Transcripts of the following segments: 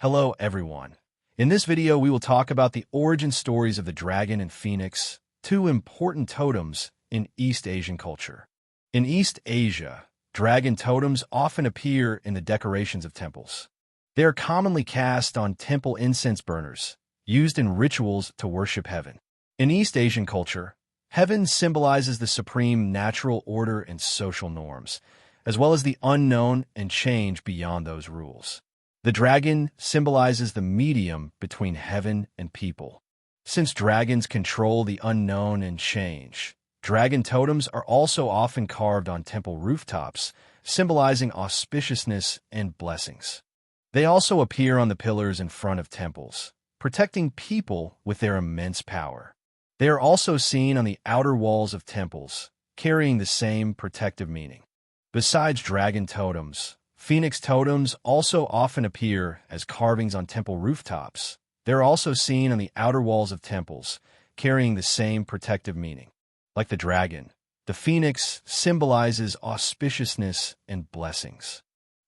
Hello everyone. In this video we will talk about the origin stories of the dragon and phoenix, two important totems in East Asian culture. In East Asia, dragon totems often appear in the decorations of temples. They are commonly cast on temple incense burners, used in rituals to worship heaven. In East Asian culture, heaven symbolizes the supreme natural order and social norms, as well as the unknown and change beyond those rules. The dragon symbolizes the medium between heaven and people. Since dragons control the unknown and change, dragon totems are also often carved on temple rooftops, symbolizing auspiciousness and blessings. They also appear on the pillars in front of temples, protecting people with their immense power. They are also seen on the outer walls of temples, carrying the same protective meaning. Besides dragon totems, phoenix totems also often appear as carvings on temple rooftops. They're also seen on the outer walls of temples, carrying the same protective meaning. Like the dragon, the phoenix symbolizes auspiciousness and blessings.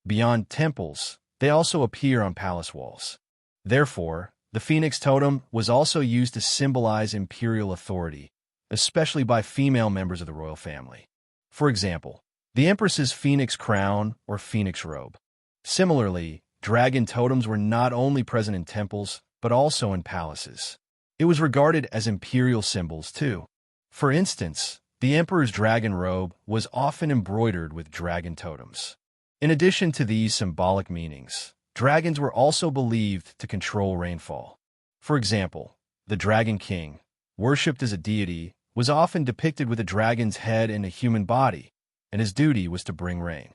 Beyond temples, they also appear on palace walls. Therefore, the phoenix totem was also used to symbolize imperial authority, especially by female members of the royal family. For example, the empress's phoenix crown or phoenix robe. Similarly, dragon totems were not only present in temples, but also in palaces. It was regarded as imperial symbols too. For instance, the emperor's dragon robe was often embroidered with dragon totems. In addition to these symbolic meanings, dragons were also believed to control rainfall. For example, the Dragon King, worshipped as a deity, was often depicted with a dragon's head and a human body, and his duty was to bring rain.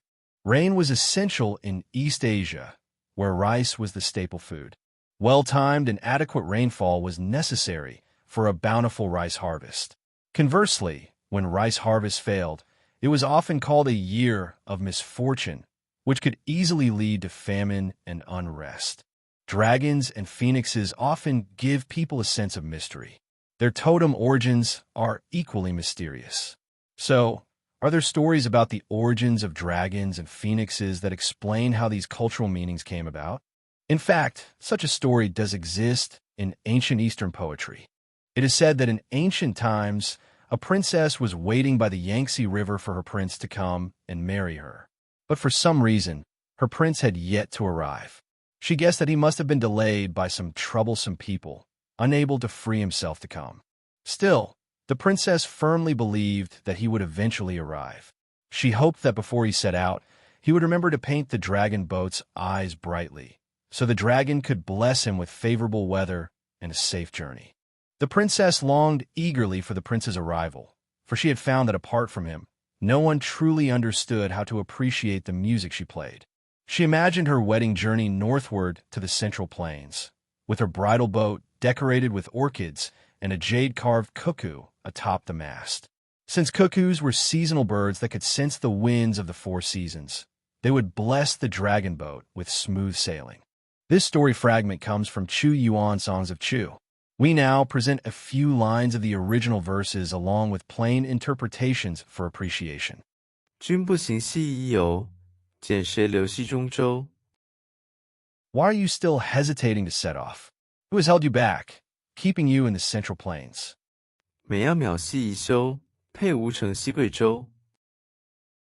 Rain was essential in East Asia, where rice was the staple food. Well-timed and adequate rainfall was necessary for a bountiful rice harvest. Conversely, when rice harvest failed, it was often called a year of misfortune, which could easily lead to famine and unrest. Dragons and phoenixes often give people a sense of mystery. Their totem origins are equally mysterious. So, are there stories about the origins of dragons and phoenixes that explain how these cultural meanings came about? In fact, such a story does exist in ancient Eastern poetry. It is said that in ancient times, a princess was waiting by the Yangtze River for her prince to come and marry her. But for some reason, her prince had yet to arrive. She guessed that he must have been delayed by some troublesome people, unable to free himself to come. Still, the princess firmly believed that he would eventually arrive. She hoped that before he set out, he would remember to paint the dragon boat's eyes brightly, so the dragon could bless him with favorable weather and a safe journey. The princess longed eagerly for the prince's arrival, for she had found that apart from him, no one truly understood how to appreciate the music she played. She imagined her wedding journey northward to the Central Plains, with her bridal boat decorated with orchids and a jade-carved cuckoo atop the mast. Since cuckoos were seasonal birds that could sense the winds of the four seasons, they would bless the dragon boat with smooth sailing. This story fragment comes from Chu Yuan Songs of Chu. We now present a few lines of the original verses along with plain interpretations for appreciation. 君不行西夷游，见谁留西中州? Why are you still hesitating to set off? Who has held you back, keeping you in the Central Plains? 美要渺西夷修，配无成西贵州.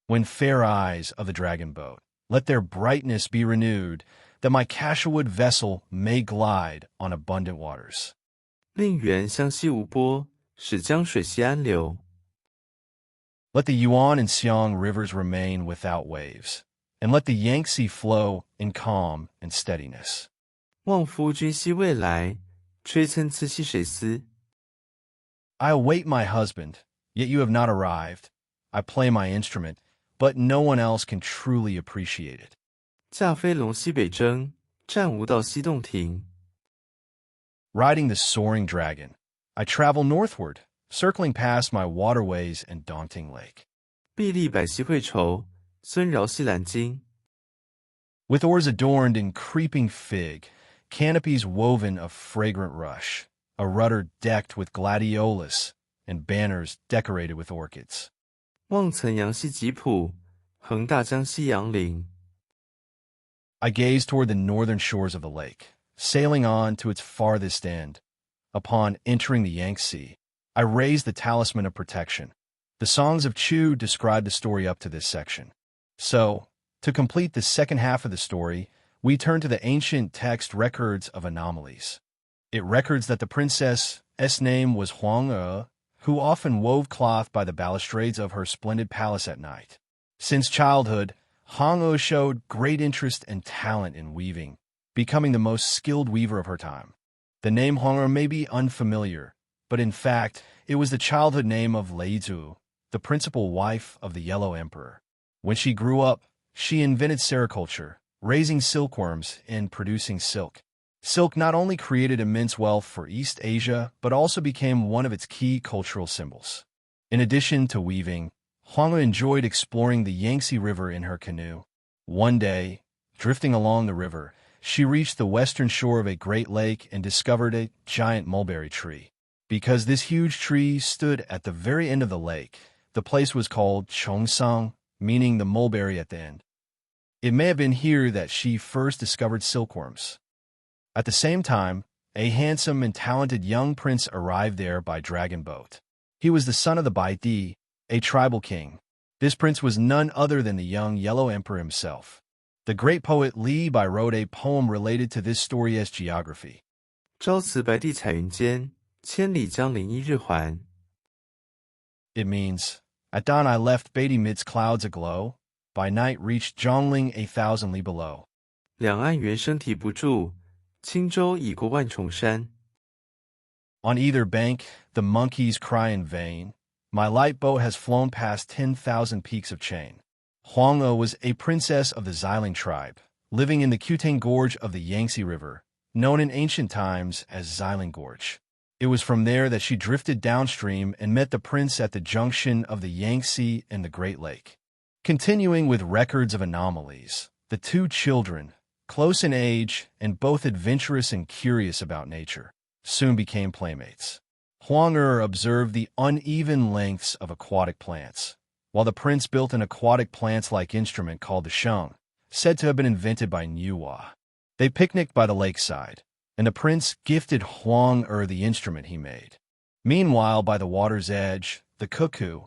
When fair eyes of the dragon boat, let their brightness be renewed, that my casualwood vessel may glide on abundant waters. 令原湘西无波，使江水西安流. Let the Yuan and Xiang rivers remain without waves, and let the Yangtze flow in calm and steadiness. 望夫君兮未来，吹参差兮谁思? I await my husband, yet you have not arrived. I play my instrument, but no one else can truly appreciate it. 驾飞龙西北征，战无道西洞庭. Riding the soaring dragon, I travel northward, circling past my waterways and daunting lake. 壁立百溪汇筹，孙饶西兰津. With oars adorned in creeping fig, canopies woven of fragrant rush, a rudder decked with gladiolus, and banners decorated with orchids. 望曾阳西吉浦，横大江西杨陵. I gazed toward the northern shores of the lake, sailing on to its farthest end. Upon entering the Yangtze, I raised the talisman of protection. The songs of Chu describe the story up to this section. So, to complete the second half of the story, we turn to the ancient text records of anomalies. It records that the princess's name was Huang E, who often wove cloth by the balustrades of her splendid palace at night. Since childhood, Huang E showed great interest and talent in weaving, becoming the most skilled weaver of her time. The name Huang E may be unfamiliar, but in fact, it was the childhood name of Lei Zhu, the principal wife of the Yellow Emperor. When she grew up, she invented sericulture, raising silkworms and producing silk. Silk not only created immense wealth for East Asia, but also became one of its key cultural symbols. In addition to weaving, Huang E enjoyed exploring the Yangtze River in her canoe. One day, drifting along the river, she reached the western shore of a great lake and discovered a giant mulberry tree. Because this huge tree stood at the very end of the lake, the place was called Chongsang, meaning the mulberry at the end. It may have been here that she first discovered silkworms. At the same time, a handsome and talented young prince arrived there by dragon boat. He was the son of the Baidi, a tribal king. This prince was none other than the young Yellow Emperor himself. The great poet Li Bai wrote a poem related to this story as geography. 朝辞白帝彩云间，千里江陵一日还. It means, at dawn I left Beatty midst clouds aglow, by night reached Zhongling 1,000 li below. 两岸猿声啼不住，轻舟已过万重山. On either bank, the monkeys cry in vain. My light boat has flown past 10,000 peaks of chain. Huang E was a princess of the Xiling tribe, living in the Qutang Gorge of the Yangtze River, known in ancient times as Xiling Gorge. It was from there that she drifted downstream and met the prince at the junction of the Yangtze and the Great Lake. Continuing with records of anomalies, the two children, close in age and both adventurous and curious about nature, soon became playmates. Huang E observed the uneven lengths of aquatic plants, while the prince built an aquatic plants-like instrument called the sheng, said to have been invented by Niuhua. They picnicked by the lakeside, and the prince gifted Huang E the instrument he made. Meanwhile, by the water's edge, the cuckoo,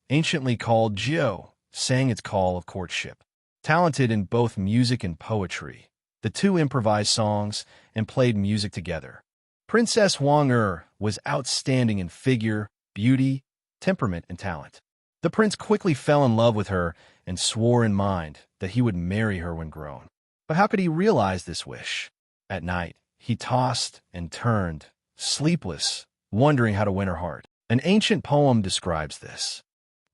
anciently called Jiu, sang its call of courtship. Talented in both music and poetry, the two improvised songs and played music together. Princess Huang E was outstanding in figure, beauty, temperament, and talent. The prince quickly fell in love with her and swore in mind that he would marry her when grown. But how could he realize this wish? At night, he tossed and turned, sleepless, wondering how to win her heart. An ancient poem describes this.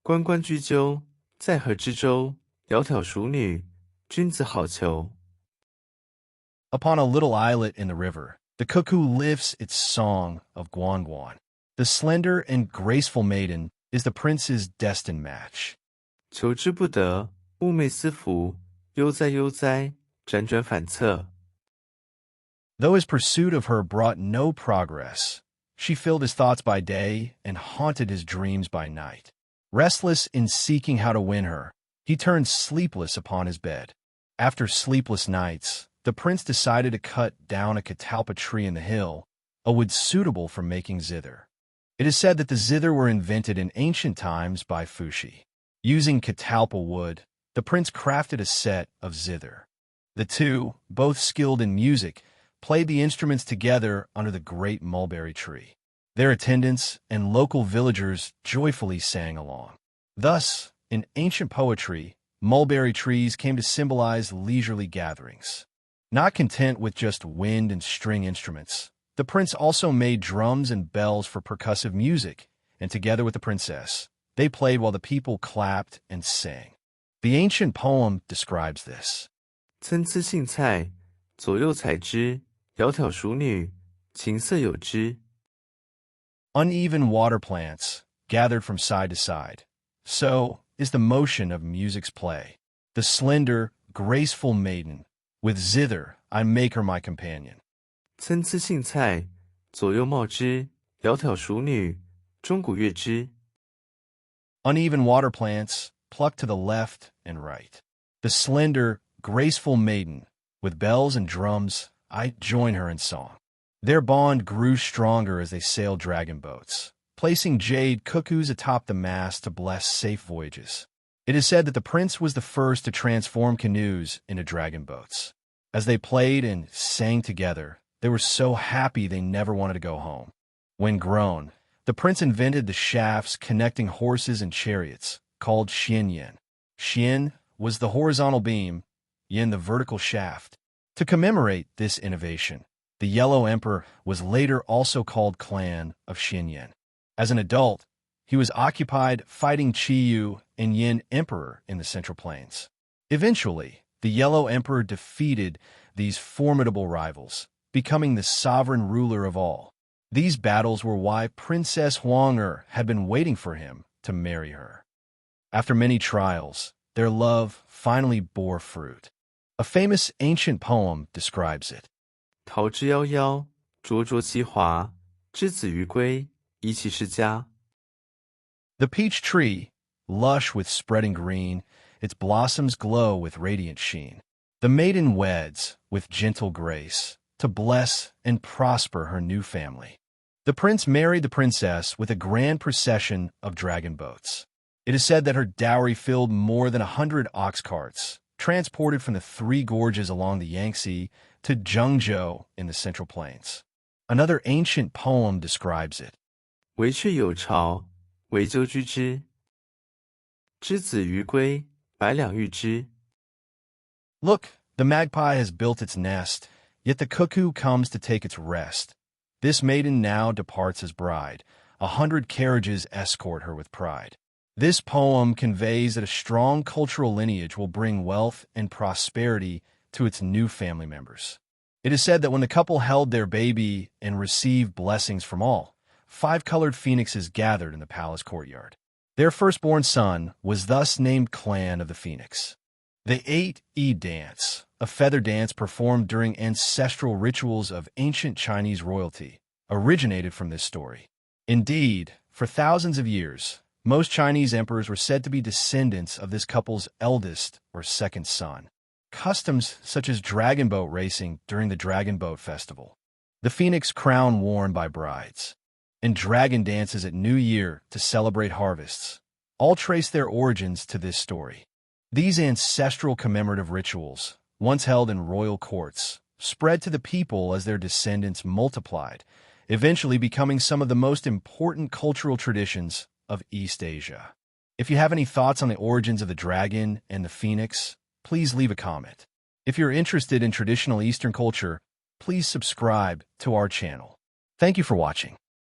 关关雎鸠，在河之洲，窈窕淑女，君子好逑. Upon a little islet in the river, the cuckoo lifts its song of guanguan. The slender and graceful maiden is the prince's destined match. 求之不得，寤寐思服，悠哉悠哉，辗转反侧. Though his pursuit of her brought no progress, she filled his thoughts by day and haunted his dreams by night. Restless in seeking how to win her, he turned sleepless upon his bed. After sleepless nights, the prince decided to cut down a catalpa tree in the hill, a wood suitable for making zither. It is said that the zither were invented in ancient times by Fuxi. Using catalpa wood, the prince crafted a set of zither. The two, both skilled in music, played the instruments together under the great mulberry tree. Their attendants and local villagers joyfully sang along. Thus, in ancient poetry, mulberry trees came to symbolize leisurely gatherings. Not content with just wind and string instruments, the prince also made drums and bells for percussive music, and together with the princess, they played while the people clapped and sang. The ancient poem describes this. 参差荇菜，左右采之，窈窕淑女，琴瑟友之. Uneven water plants, gathered from side to side. So is the motion of music's play. The slender, graceful maiden, with zither I make her my companion. 参差荇菜，左右芼之，窈窕淑女，钟鼓乐之. Uneven water plants, plucked to the left and right. The slender, graceful maiden, With bells and drums, I join her in song. Their bond grew stronger as they sailed dragon boats, placing jade cuckoos atop the mast to bless safe voyages. It is said that the prince was the first to transform canoes into dragon boats. As they played and sang together, they were so happy they never wanted to go home. When grown, the prince invented the shafts connecting horses and chariots, called xianyan. Xian was the horizontal beam, yan the vertical shaft. To commemorate this innovation, the Yellow Emperor was later also called Clan of Xianyan. As an adult, he was occupied fighting Qiyu and Yin Emperor in the Central Plains. Eventually, the Yellow Emperor defeated these formidable rivals, becoming the sovereign ruler of all. These battles were why Princess Huang had been waiting for him to marry her. After many trials, their love finally bore fruit. A famous ancient poem describes it. 桃之夭夭，灼灼其华。之子于归，宜其室家。 The peach tree, lush with spreading green, its blossoms glow with radiant sheen. The maiden weds, with gentle grace, to bless and prosper her new family. The prince married the princess with a grand procession of dragon boats. It is said that her dowry filled more than 100 ox carts, transported from the Three Gorges along the Yangtze to Zhengzhou in the Central Plains. Another ancient poem describes it. 惟却有巢，惟鸠居之。之子于归，百两喻之。 Look, the magpie has built its nest, yet the cuckoo comes to take its rest. This maiden now departs as bride. 100 carriages escort her with pride. This poem conveys that a strong cultural lineage will bring wealth and prosperity to its new family members. It is said that when the couple held their baby and received blessings from all, 5 colored phoenixes gathered in the palace courtyard. Their firstborn son was thus named Clan of the Phoenix. The 8-E dance, a feather dance performed during ancestral rituals of ancient Chinese royalty, originated from this story. Indeed, for thousands of years, most Chinese emperors were said to be descendants of this couple's eldest or second son. Customs such as dragon boat racing during the Dragon Boat Festival, the phoenix crown worn by brides, and dragon dances at New Year to celebrate harvests, all trace their origins to this story. These ancestral commemorative rituals, once held in royal courts, spread to the people as their descendants multiplied, eventually becoming some of the most important cultural traditions of East Asia. If you have any thoughts on the origins of the dragon and the phoenix, please leave a comment. If you're interested in traditional Eastern culture, please subscribe to our channel. Thank you for watching.